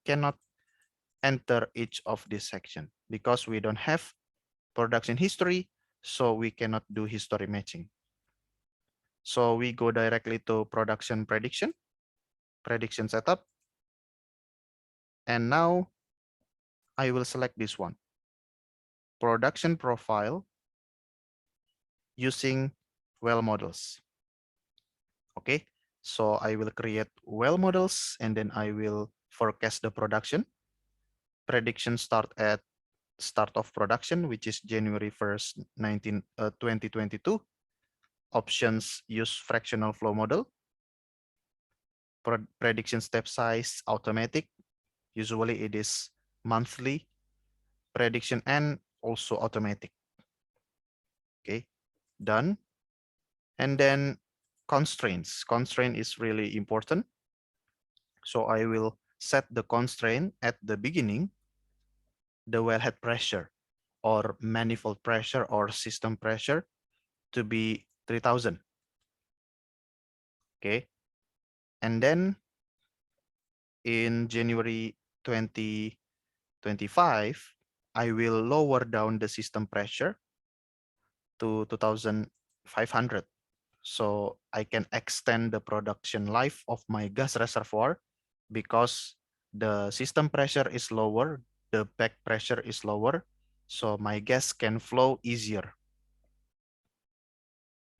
cannot enter each of this section because we don't have production history, so we cannot do history matching. So we go directly to production prediction setup. And now I will select this one, production profile using well models. Okay, so I will create well models and then I will forecast the production. Prediction start at start of production, which is January 1st, 2022. Options use fractional flow model. Prediction step size automatic. Usually it is monthly. Prediction end also automatic. Okay, done. And then constraints. Constraint is really important. So I will set the constraint at the beginning, the wellhead pressure or manifold pressure or system pressure to be 3000. Okay. And then in January 2025, I will lower down the system pressure to 2500. So I can extend the production life of my gas reservoir because the system pressure is lower, the back pressure is lower, so my gas can flow easier.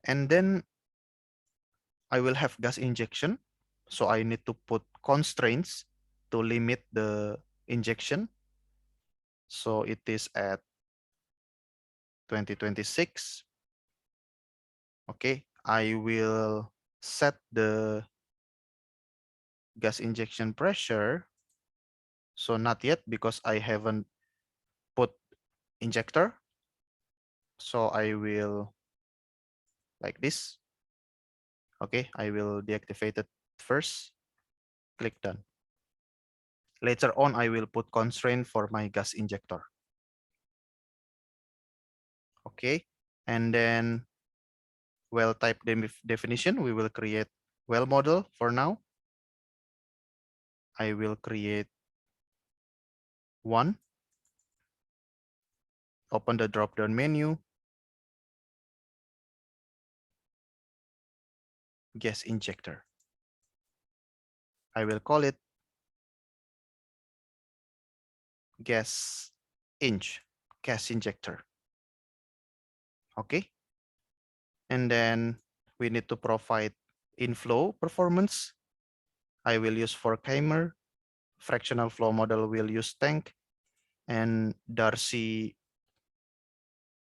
And then I will have gas injection. So I need to put constraints to limit the injection. So it is at 2026. Okay, I will set the gas injection pressure. So not yet because I haven't put injector. So I will like this. Okay, I will deactivate it first. Click done. Later on, I will put constraint for my gas injector. Okay, and then well type definition, we will create well model for now. I will create one. Open the drop-down menu. Gas injector. I will call it gas injector. Okay. And then we need to provide inflow performance. I will use for Keimer. Fractional flow model will use tank, and Darcy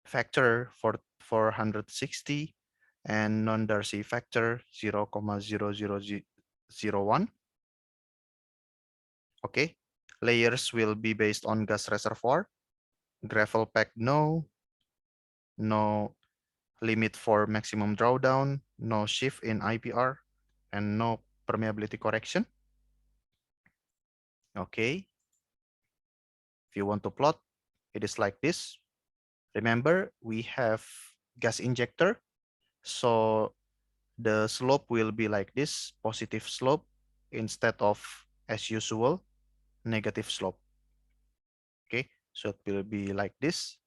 factor for 460 and non-Darcy factor 0,00001. Okay, layers will be based on gas reservoir. Gravel pack no limit for maximum drawdown, no shift in IPR, and no permeability correction. Okay, if you want to plot, it is like this. Remember, we have gas injector, so the slope will be like this, positive slope instead of, as usual, negative slope. Okay, so it will be like this.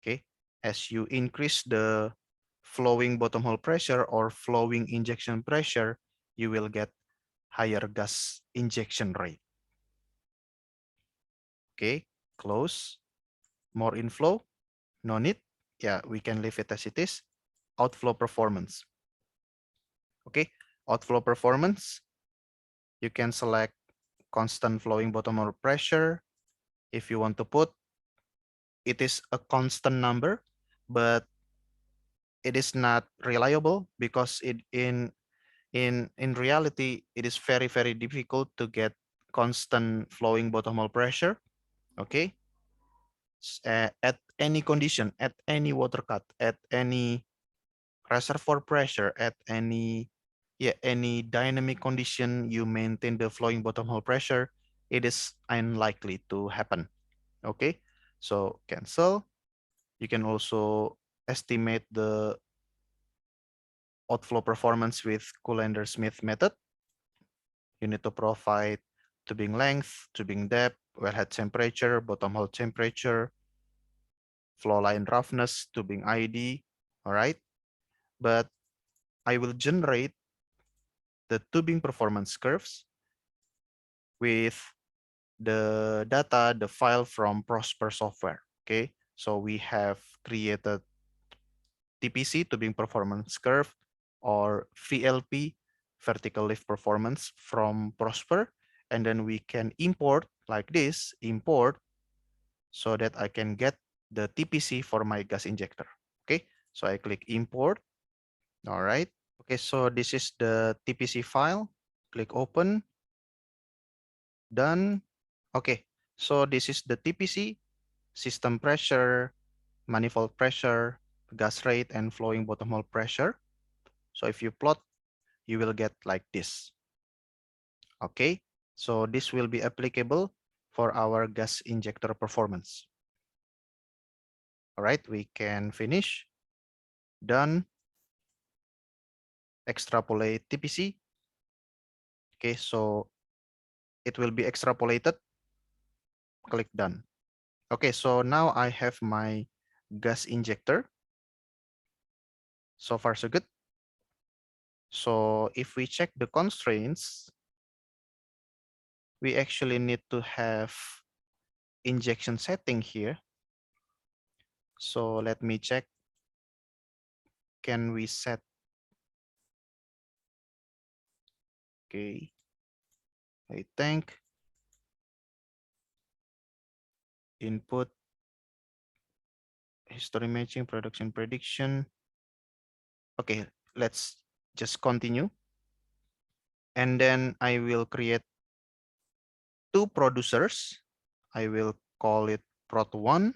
Okay, as you increase the flowing bottom hole pressure or flowing injection pressure, you will get higher gas injection rate. Okay, close. More inflow, no need. Yeah, we can leave it as it is. Outflow performance. Okay, outflow performance. You can select constant flowing bottom hole pressure. If you want to put, it is a constant number, but it is not reliable because in reality, it is very difficult to get constant flowing bottom hole pressure. Okay, at any condition, at any water cut, at any reservoir pressure, at any dynamic condition, you maintain the flowing bottom hole pressure, it is unlikely to happen. Okay, so cancel. You can also estimate the outflow performance with Kullander-Smith method. You need to provide tubing length, tubing depth, wellhead temperature, bottom hole temperature, flow line roughness, tubing ID, all right? But I will generate the tubing performance curves with the data, the file from Prosper software, okay? So we have created TPC, tubing performance curve, or VLP, vertical lift performance from Prosper. And then we can import like this, import, so that I can get the TPC for my gas injector. Okay, so I click import. All right. Okay, so this is the TPC file. Click open. Done. Okay, so this is the TPC, system pressure, manifold pressure, gas rate, and flowing bottom hole pressure. So if you plot, you will get like this. Okay, so this will be applicable for our gas injector performance. All right, we can finish. Done. Extrapolate TPC. Okay, so it will be extrapolated. Click done. Okay, so now I have my gas injector. So far, so good. So if we check the constraints, we actually need to have injection setting here. So let me check. Can we set? Okay, I think input, history matching, production prediction. Okay, let's just continue. And then I will create two producers. I will call it prod1